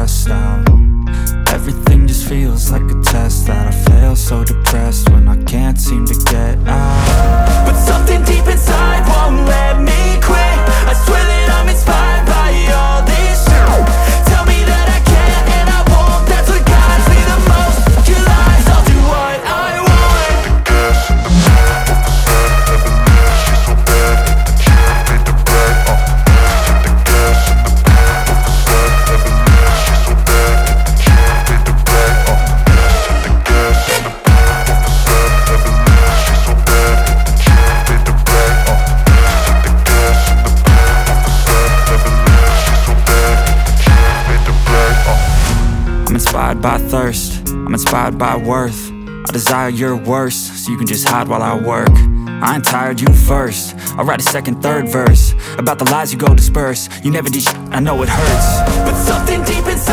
stressed out. Everything just feels like a test that I fail, so depressed when I can't seem to get out. But something deep inside won't let me quit. I swear that I'm inspired by all this shit. Tell me that I can't and I won't. That's what guides me the most. Your lies, I'll do what I want. I'm inspired by thirst, I'm inspired by worth. I desire your worst, so you can just hide while I work. I ain't tired, you first. I'll write a second, third verse about the lies you go disperse. You never did shit, I know it hurts. But something deep inside